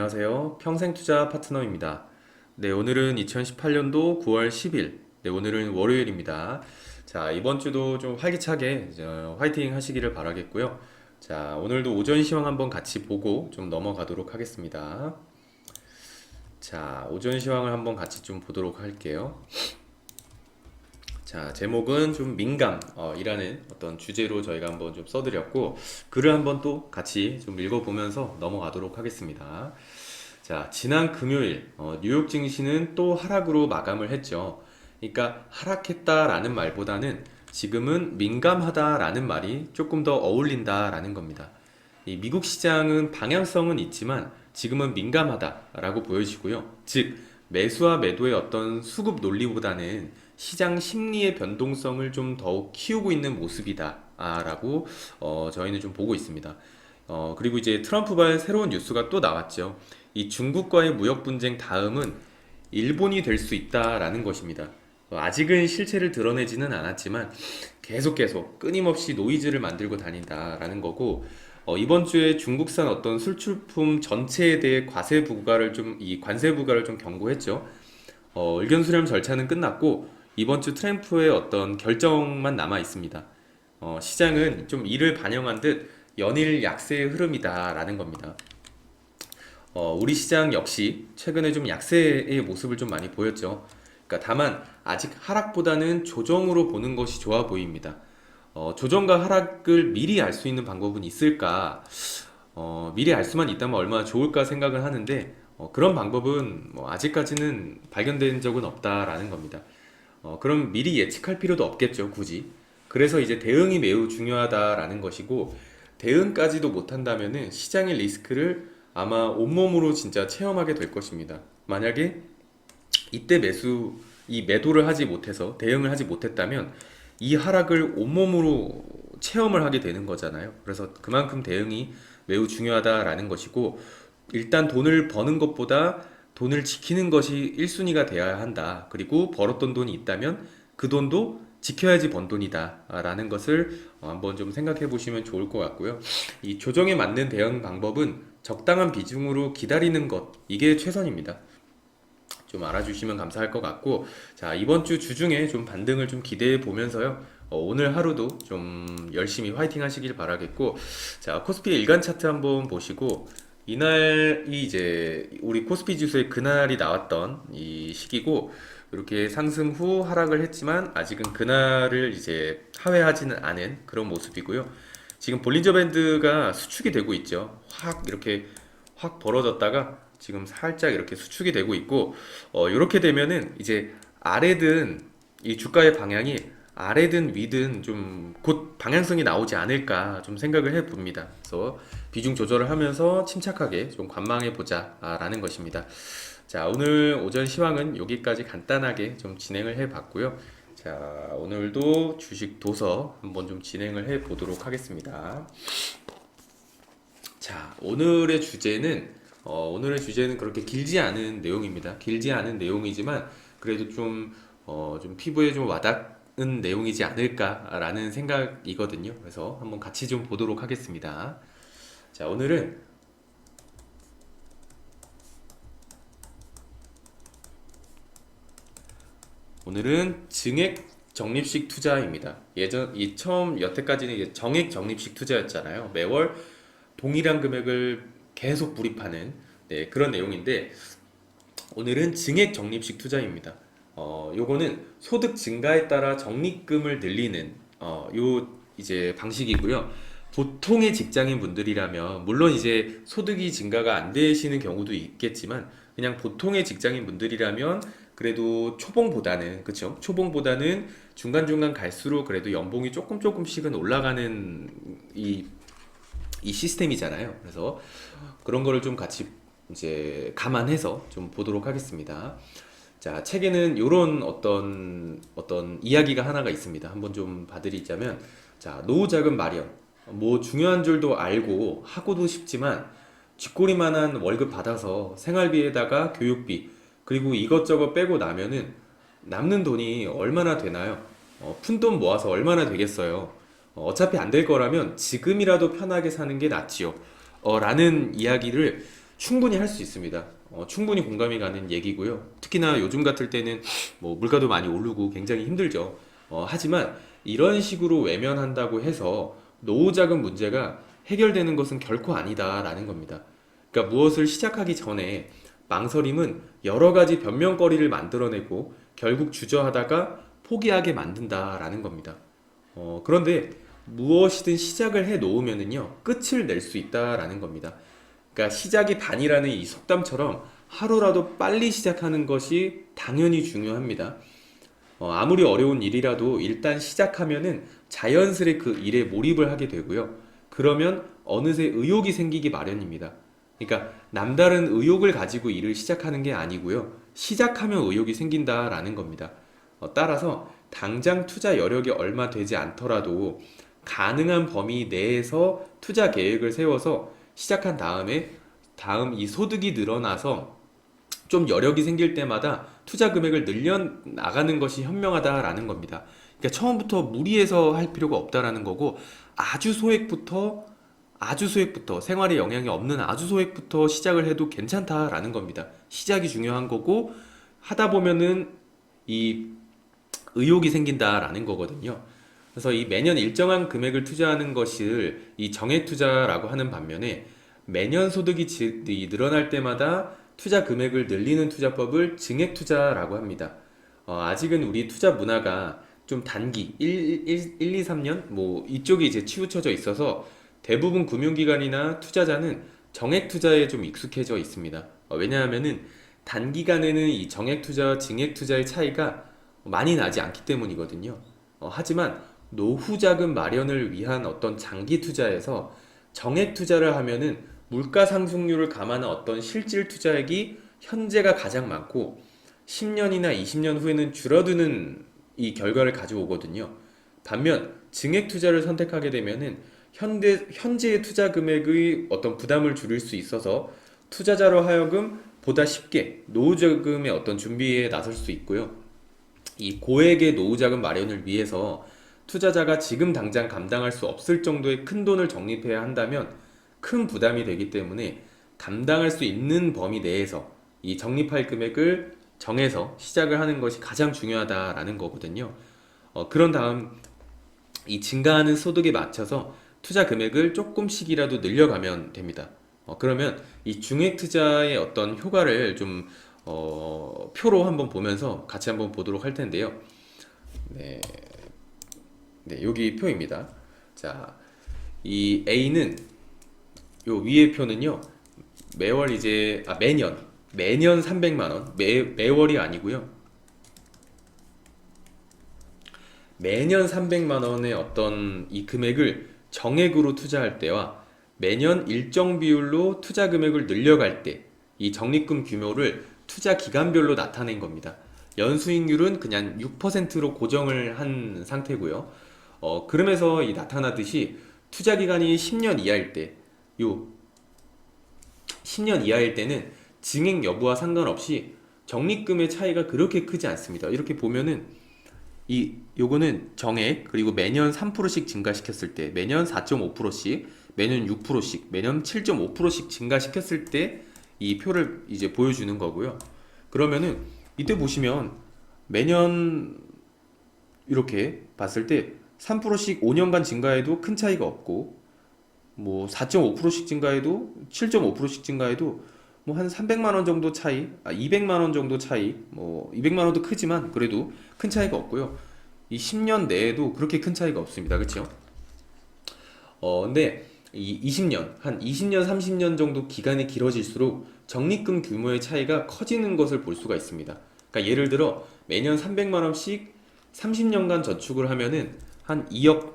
안녕하세요. 평생투자 파트너입니다. 네, 오늘은 2018년도 9월 10일. 네, 오늘은 월요일입니다. 자, 이번 주도 좀 활기차게 화이팅 하시기를 바라겠고요. 자, 오늘도 오전 시황 한번 같이 보고 좀 넘어가도록 하겠습니다. 자, 오전 시황을 한번 같이 좀 보도록 할게요. 자, 제목은 좀 민감이라는 어떤 주제로 저희가 한번 좀 써드렸고, 글을 한번 또 같이 좀 읽어보면서 넘어가도록 하겠습니다. 자, 지난 금요일 뉴욕 증시는 또 하락으로 마감을 했죠. 그러니까 하락했다라는 말보다는 지금은 민감하다라는 말이 조금 더 어울린다라는 겁니다. 이 미국 시장은 방향성은 있지만 지금은 민감하다라고 보여지고요. 즉, 매수와 매도의 어떤 수급 논리보다는 시장 심리의 변동성을 좀 더욱 키우고 있는 모습이다라고 저희는 좀 보고 있습니다. 그리고 이제 트럼프발 새로운 뉴스가 또 나왔죠. 이 중국과의 무역 분쟁 다음은 일본이 될 수 있다라는 것입니다. 아직은 실체를 드러내지는 않았지만 계속 끊임없이 노이즈를 만들고 다닌다라는 거고, 이번 주에 중국산 어떤 수출품 전체에 대해 이 관세 부과를 좀 경고했죠. 의견 수렴 절차는 끝났고 이번 주 트럼프의 어떤 결정만 남아 있습니다. 시장은 좀 이를 반영한 듯 연일 약세의 흐름이다라는 겁니다. 우리 시장 역시 최근에 좀 약세의 모습을 좀 많이 보였죠. 그러니까 다만 아직 하락보다는 조정으로 보는 것이 좋아 보입니다. 조정과 하락을 미리 알 수 있는 방법은 있을까? 미리 알 수만 있다면 얼마나 좋을까 생각을 하는데 그런 방법은 뭐 아직까지는 발견된 적은 없다라는 겁니다. 그럼 미리 예측할 필요도 없겠죠, 굳이. 그래서 이제 대응이 매우 중요하다라는 것이고, 대응까지도 못한다면은 시장의 리스크를 아마 온몸으로 진짜 체험하게 될 것입니다. 만약에 이때 이 매도를 하지 못해서 대응을 하지 못했다면 이 하락을 온몸으로 체험을 하게 되는 거잖아요. 그래서 그만큼 대응이 매우 중요하다라는 것이고, 일단 돈을 버는 것보다 돈을 지키는 것이 1순위가 되어야 한다. 그리고 벌었던 돈이 있다면 그 돈도 지켜야지 번 돈이다 라는 것을 한번 좀 생각해 보시면 좋을 것 같고요. 이 조정에 맞는 대응 방법은 적당한 비중으로 기다리는 것, 이게 최선입니다. 좀 알아주시면 감사할 것 같고, 자, 이번 주 주중에 좀 반등을 좀 기대해 보면서요. 오늘 하루도 좀 열심히 화이팅 하시길 바라겠고, 자, 코스피 일간 차트 한번 보시고, 이날이 이제 우리 코스피 지수의 그날이 나왔던 이 시기고, 이렇게 상승 후 하락을 했지만 아직은 그날을 이제 하회하지는 않은 그런 모습이고요. 지금 볼린저 밴드가 수축이 되고 있죠. 확 벌어졌다가 지금 살짝 이렇게 수축이 되고 있고, 이렇게 되면은 이제 아래든 이 주가의 방향이 아래든 위든 좀 곧 방향성이 나오지 않을까 좀 생각을 해 봅니다. 그래서 비중 조절을 하면서 침착하게 좀 관망해 보자 라는 것입니다. 자, 오늘 오전 시황은 여기까지 간단하게 좀 진행을 해 봤고요. 자, 오늘도 주식 도서 한번 좀 진행을 해 보도록 하겠습니다. 자, 오늘의 주제는 그렇게 길지 않은 내용입니다. 길지 않은 내용이지만 그래도 좀 피부에 좀 와닿은 내용이지 않을까라는 생각이거든요. 그래서 한번 같이 좀 보도록 하겠습니다. 자, 오늘은 증액 적립식 투자입니다. 여태까지는 이게 정액 적립식 투자였잖아요. 매월 동일한 금액을 계속 불입하는, 네, 그런 내용인데, 오늘은 증액 적립식 투자입니다. 요거는 소득 증가에 따라 적립금을 늘리는 요 이제 방식이고요. 보통의 직장인 분들이라면 물론 이제 소득이 증가가 안 되시는 경우도 있겠지만 그냥 보통의 직장인 분들이라면 그래도 초봉보다는, 그쵸? 초봉보다는 중간중간 갈수록 그래도 연봉이 조금씩은 올라가는 이 시스템이잖아요. 그래서 그런 거를 좀 같이 이제 감안해서 좀 보도록 하겠습니다. 자, 책에는 이런 어떤 이야기가 하나가 있습니다. 한번 좀 봐드리자면, 자, 노후 자금 마련. 뭐 중요한 줄도 알고 하고도 싶지만 쥐꼬리만한 월급 받아서 생활비에다가 교육비 그리고 이것저것 빼고 나면은 남는 돈이 얼마나 되나요? 푼돈 모아서 얼마나 되겠어요? 어차피 안 될 거라면 지금이라도 편하게 사는 게 낫지요. 라는 이야기를 충분히 할 수 있습니다. 충분히 공감이 가는 얘기고요. 특히나 요즘 같을 때는 뭐 물가도 많이 오르고 굉장히 힘들죠. 하지만 이런 식으로 외면한다고 해서 노후자금 문제가 해결되는 것은 결코 아니다라는 겁니다. 그러니까 무엇을 시작하기 전에 망설임은 여러 가지 변명거리를 만들어내고 결국 주저하다가 포기하게 만든다라는 겁니다. 그런데 무엇이든 시작을 해 놓으면은요, 끝을 낼 수 있다라는 겁니다. 그러니까 시작이 반이라는 이 속담처럼 하루라도 빨리 시작하는 것이 당연히 중요합니다. 아무리 어려운 일이라도 일단 시작하면은 자연스레 그 일에 몰입을 하게 되고요. 그러면 어느새 의욕이 생기기 마련입니다. 그러니까 남다른 의욕을 가지고 일을 시작하는 게 아니고요. 시작하면 의욕이 생긴다라는 겁니다. 따라서 당장 투자 여력이 얼마 되지 않더라도 가능한 범위 내에서 투자 계획을 세워서 시작한 다음에 다음 이 소득이 늘어나서 좀 여력이 생길 때마다 투자 금액을 늘려 나가는 것이 현명하다라는 겁니다. 그러니까 처음부터 무리해서 할 필요가 없다라는 거고 아주 소액부터 아주 소액부터 생활에 영향이 없는 아주 소액부터 시작을 해도 괜찮다라는 겁니다. 시작이 중요한 거고 하다 보면은 이 의욕이 생긴다라는 거거든요. 그래서 이 매년 일정한 금액을 투자하는 것을 이 정액 투자라고 하는 반면에 매년 소득이 늘어날 때마다 투자 금액을 늘리는 투자법을 증액 투자라고 합니다. 아직은 우리 투자 문화가 좀 단기 2, 3년 뭐 이쪽이 이제 치우쳐져 있어서 대부분 금융기관이나 투자자는 정액 투자에 좀 익숙해져 있습니다. 왜냐하면은 단기간에는 이 정액 투자와 증액 투자의 차이가 많이 나지 않기 때문이거든요. 하지만 노후 자금 마련을 위한 어떤 장기 투자에서 정액 투자를 하면은 물가 상승률을 감안한 어떤 실질 투자액이 현재가 가장 많고 10년이나 20년 후에는 줄어드는 이 결과를 가져오거든요. 반면 증액 투자를 선택하게 되면은 현재의 투자 금액의 어떤 부담을 줄일 수 있어서 투자자로 하여금 보다 쉽게 노후 자금의 어떤 준비에 나설 수 있고요. 이 고액의 노후 자금 마련을 위해서 투자자가 지금 당장 감당할 수 없을 정도의 큰 돈을 적립해야 한다면 큰 부담이 되기 때문에 감당할 수 있는 범위 내에서 이 적립할 금액을 정해서 시작을 하는 것이 가장 중요하다라는 거거든요. 그런 다음 이 증가하는 소득에 맞춰서 투자 금액을 조금씩이라도 늘려가면 됩니다. 그러면 이 중액 투자의 어떤 효과를 좀 표로 한번 보면서 같이 한번 보도록 할 텐데요. 네, 네, 여기 표입니다. 자, 이 A는 요 위의 표는요. 매월 이제 매년 300만 원, 매월이 아니고요. 매년 300만 원의 어떤 이 금액을 정액으로 투자할 때와 매년 일정 비율로 투자 금액을 늘려갈 때 이 적립금 규모를 투자 기간별로 나타낸 겁니다. 연수익률은 그냥 6%로 고정을 한 상태고요. 그러면서 이 나타나듯이 투자 기간이 10년 이하일 때, 요 10년 이하일 때는 증액 여부와 상관없이 적립금의 차이가 그렇게 크지 않습니다. 이렇게 보면은 요거는 정액 그리고 매년 3%씩 증가시켰을 때 매년 4.5%씩 매년 6%씩 매년 7.5%씩 증가시켰을 때 이 표를 이제 보여주는 거고요. 그러면은 이때 보시면 매년 이렇게 봤을 때 3%씩 5년간 증가해도 큰 차이가 없고 뭐 4.5%씩 증가해도 7.5%씩 증가해도 뭐 한 300만 원 정도 차이, 200만 원 정도 차이, 뭐 200만 원도 크지만 그래도 큰 차이가 없고요. 이 10년 내에도 그렇게 큰 차이가 없습니다. 그렇죠? 근데 이 20년, 한 20년, 30년 정도 기간이 길어질수록 적립금 규모의 차이가 커지는 것을 볼 수가 있습니다. 그러니까 예를 들어 매년 300만 원씩 30년간 저축을 하면은 한 2억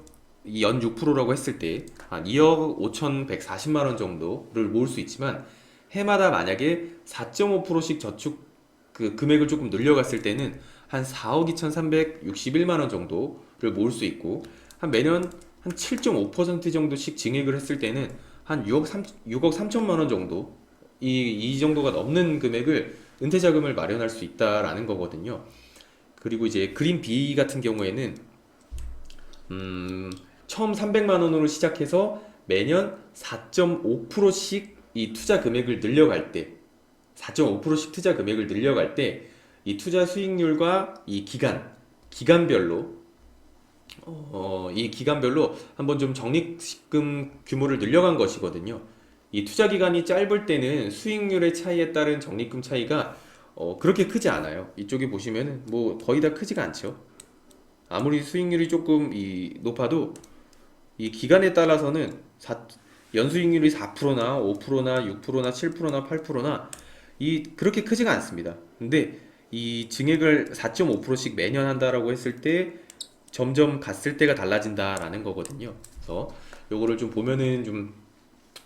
연 6%라고 했을 때 한 2억 5,140만 원 정도를 모을 수 있지만 해마다 만약에 4.5%씩 저축 그 금액을 조금 늘려갔을 때는 한 4억 2,361만 원 정도를 모을 수 있고 매년 한 7.5% 정도씩 증액을 했을 때는 한 6억 3천만 원 정도 이 정도가 넘는 금액을 은퇴 자금을 마련할 수 있다라는 거거든요. 그리고 이제 그린 B 같은 경우에는 처음 300만 원으로 시작해서 매년 4.5%씩 이 투자 금액을 늘려갈 때 4.5%씩 투자 금액을 늘려갈 때 이 투자 수익률과 이 기간별로 이 기간별로 한번 좀 적립금 규모를 늘려간 것이거든요. 이 투자 기간이 짧을 때는 수익률의 차이에 따른 적립금 차이가 그렇게 크지 않아요. 이쪽에 보시면은 뭐 거의 다 크지가 않죠. 아무리 수익률이 조금 높아도 이 기간에 따라서는 연수익률이 4%나 5%나 6%나 7%나 8%나 그렇게 크지가 않습니다. 근데 이 증액을 4.5%씩 매년 한다라고 했을 때 점점 갔을 때가 달라진다라는 거거든요. 그래서 요거를 좀 보면은 좀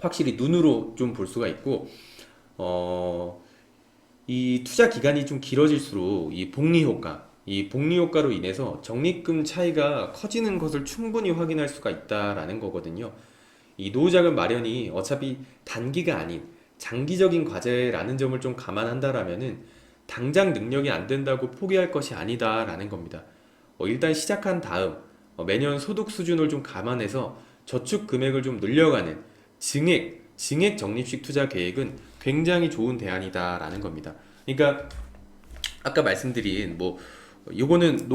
확실히 눈으로 좀 볼 수가 있고 이 투자 기간이 좀 길어질수록 이 복리 효과로 인해서 적립금 차이가 커지는 것을 충분히 확인할 수가 있다라는 거거든요. 이 노후자금 마련이 어차피 단기가 아닌 장기적인 과제라는 점을 좀 감안한다라면은 당장 능력이 안 된다고 포기할 것이 아니다라는 겁니다. 일단 시작한 다음 매년 소득 수준을 좀 감안해서 저축 금액을 좀 늘려가는 증액 적립식 투자 계획은 굉장히 좋은 대안이다라는 겁니다. 그러니까 아까 말씀드린 뭐 요거는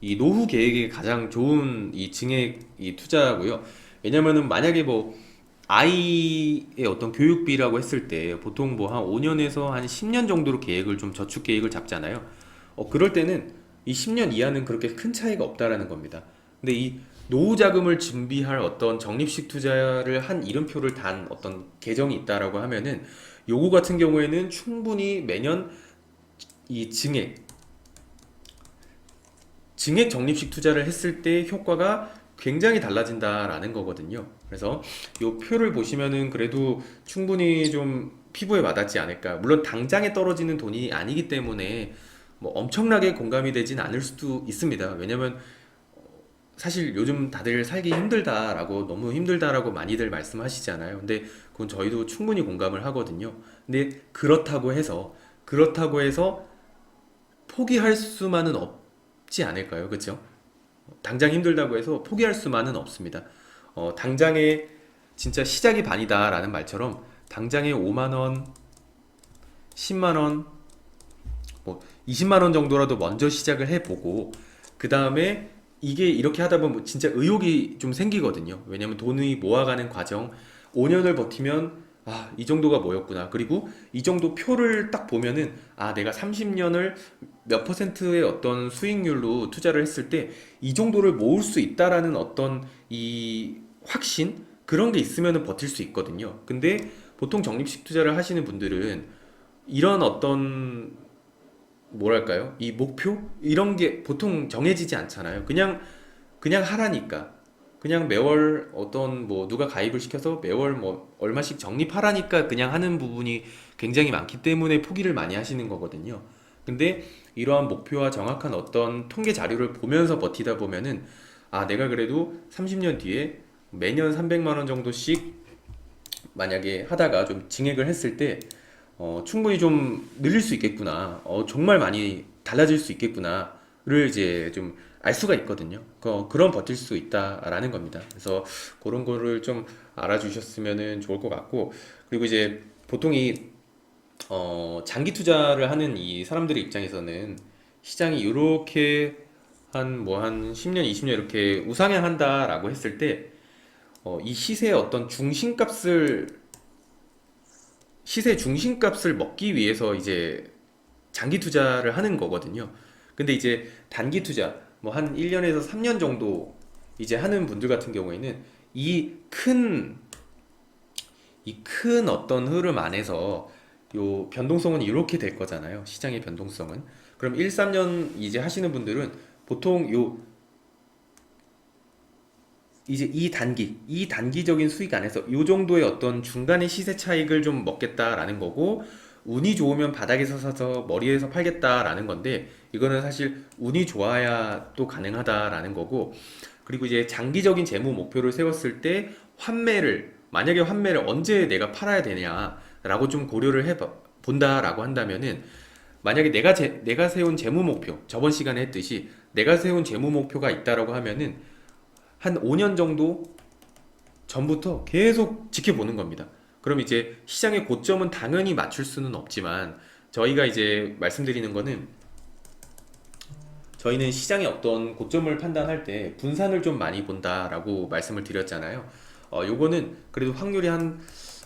이 노후 계획에 가장 좋은 이 증액 이 투자고요. 왜냐면은 만약에 뭐 아이의 어떤 교육비라고 했을 때 보통 뭐 한 5년에서 한 10년 정도로 계획을 좀 저축 계획을 잡잖아요. 그럴 때는 이 10년 이하는 그렇게 큰 차이가 없다라는 겁니다. 근데 이 노후 자금을 준비할 어떤 적립식 투자를 한 이름표를 단 어떤 계정이 있다라고 하면은 요거 같은 경우에는 충분히 매년 이 증액 적립식 투자를 했을 때 효과가 굉장히 달라진다라는 거거든요. 그래서 이 표를 보시면은 그래도 충분히 좀 피부에 와닿지 않을까. 물론 당장에 떨어지는 돈이 아니기 때문에 뭐 엄청나게 공감이 되진 않을 수도 있습니다. 왜냐면 사실 요즘 다들 살기 힘들다라고 너무 힘들다라고 많이들 말씀하시잖아요. 근데 그건 저희도 충분히 공감을 하거든요. 근데 그렇다고 해서 포기할 수만은 없지 않을까요? 그렇죠? 당장 힘들다고 해서 포기할 수만은 없습니다. 당장에 진짜 시작이 반이다라는 말처럼 당장에 5만 원, 10만 원, 뭐 20만 원 정도라도 먼저 시작을 해보고 그 다음에 이게 이렇게 하다 보면 진짜 의욕이 좀 생기거든요. 왜냐면 돈이 모아가는 과정 5년을 버티면 이 정도가 뭐였구나. 그리고 이 정도 표를 딱 보면은 내가 30년을 몇 퍼센트의 어떤 수익률로 투자를 했을 때 이 정도를 모을 수 있다라는 어떤 이 확신 그런 게 있으면은 버틸 수 있거든요. 근데 보통 적립식 투자를 하시는 분들은 이런 어떤 뭐랄까요? 이 목표? 이런 게 보통 정해지지 않잖아요. 그냥 하라니까. 그냥 매월 어떤 뭐 누가 가입을 시켜서 매월 뭐 얼마씩 적립하라니까 그냥 하는 부분이 굉장히 많기 때문에 포기를 많이 하시는 거거든요. 근데 이러한 목표와 정확한 어떤 통계 자료를 보면서 버티다 보면은 내가 그래도 30년 뒤에 매년 300만 원 정도씩 만약에 하다가 좀 증액을 했을 때 충분히 좀 늘릴 수 있겠구나. 정말 많이 달라질 수 있겠구나를 이제 좀 알 수가 있거든요. 그런 버틸 수 있다라는 겁니다. 그래서 그런 거를 좀 알아주셨으면 좋을 것 같고, 그리고 이제 보통 장기 투자를 하는 이 사람들의 입장에서는 시장이 이렇게 한 10년, 20년 이렇게 우상향한다라고 했을 때, 이 시세 중심값을 먹기 위해서 이제 장기 투자를 하는 거거든요. 근데 이제 단기 투자, 뭐 한 1년에서 3년 정도 이제 하는 분들 같은 경우에는 이 큰 어떤 흐름 안에서 요 변동성은 이렇게 될 거잖아요. 시장의 변동성은. 그럼 1, 3년 이제 하시는 분들은 보통 이제 이 단기적인 수익 안에서 이 정도의 어떤 중간의 시세 차익을 좀 먹겠다라는 거고, 운이 좋으면 바닥에서 사서 머리에서 팔겠다라는 건데, 이거는 사실 운이 좋아야 또 가능하다라는 거고, 그리고 이제 장기적인 재무 목표를 세웠을 때 만약에 환매를 언제 내가 팔아야 되냐라고 좀 고려를 본다라고 한다면은, 만약에 내가 세운 재무 목표, 저번 시간에 했듯이 내가 세운 재무 목표가 있다라고 하면은 한 5년 정도 전부터 계속 지켜보는 겁니다. 그럼 이제 시장의 고점은 당연히 맞출 수는 없지만 저희가 이제 말씀드리는 거는 저희는 시장의 어떤 고점을 판단할 때 분산을 좀 많이 본다라고 말씀을 드렸잖아요. 요거는 그래도 확률이 한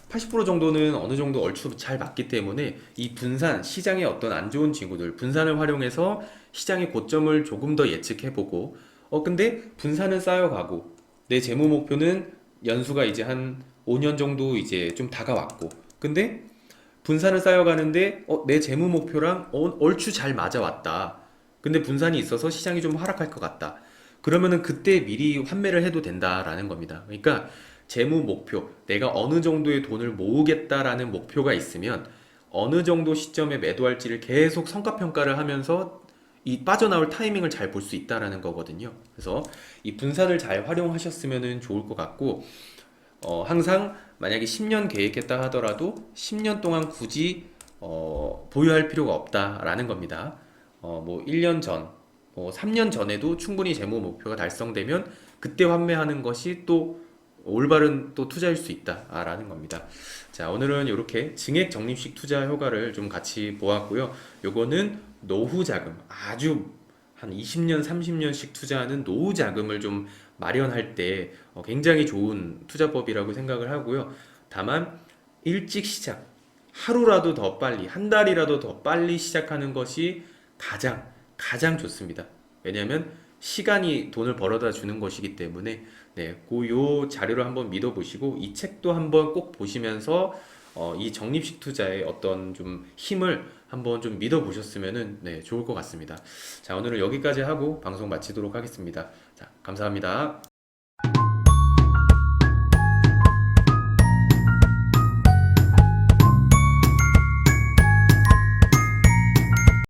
80% 정도는 어느 정도 얼추 잘 맞기 때문에 이 분산, 시장의 어떤 안 좋은 친구들, 분산을 활용해서 시장의 고점을 조금 더 예측해보고, 근데 분산은 쌓여가고, 내 재무 목표는 연수가 이제 한 5년 정도 이제 좀 다가왔고, 근데 분산을 쌓여가는데, 내 재무 목표랑 얼추 잘 맞아왔다. 근데 분산이 있어서 시장이 좀 하락할 것 같다. 그러면은 그때 미리 환매를 해도 된다라는 겁니다. 그러니까 재무 목표, 내가 어느 정도의 돈을 모으겠다라는 목표가 있으면 어느 정도 시점에 매도할지를 계속 성과평가를 하면서 이 빠져나올 타이밍을 잘 볼 수 있다라는 거거든요. 그래서 이 분산을 잘 활용하셨으면 좋을 것 같고, 항상 만약에 10년 계획했다 하더라도 10년 동안 굳이 보유할 필요가 없다라는 겁니다. 뭐 1년 전, 뭐 3년 전에도 충분히 재무 목표가 달성되면 그때 환매하는 것이 또 올바른 또 투자일 수 있다라는 겁니다. 자, 오늘은 이렇게 증액 적립식 투자 효과를 좀 같이 보았고요. 요거는 노후 자금, 아주 한 20년, 30년씩 투자하는 노후 자금을 좀 마련할 때 굉장히 좋은 투자법이라고 생각을 하고요. 다만 일찍 시작, 하루라도 더 빨리, 한 달이라도 더 빨리 시작하는 것이 가장 좋습니다. 왜냐하면 시간이 돈을 벌어다 주는 것이기 때문에 요 자료를 한번 믿어보시고 이 책도 한번 꼭 보시면서 이 적립식 투자의 어떤 좀 힘을 한번 좀 믿어보셨으면은 좋을 것 같습니다. 자, 오늘은 여기까지 하고 방송 마치도록 하겠습니다. 자, 감사합니다.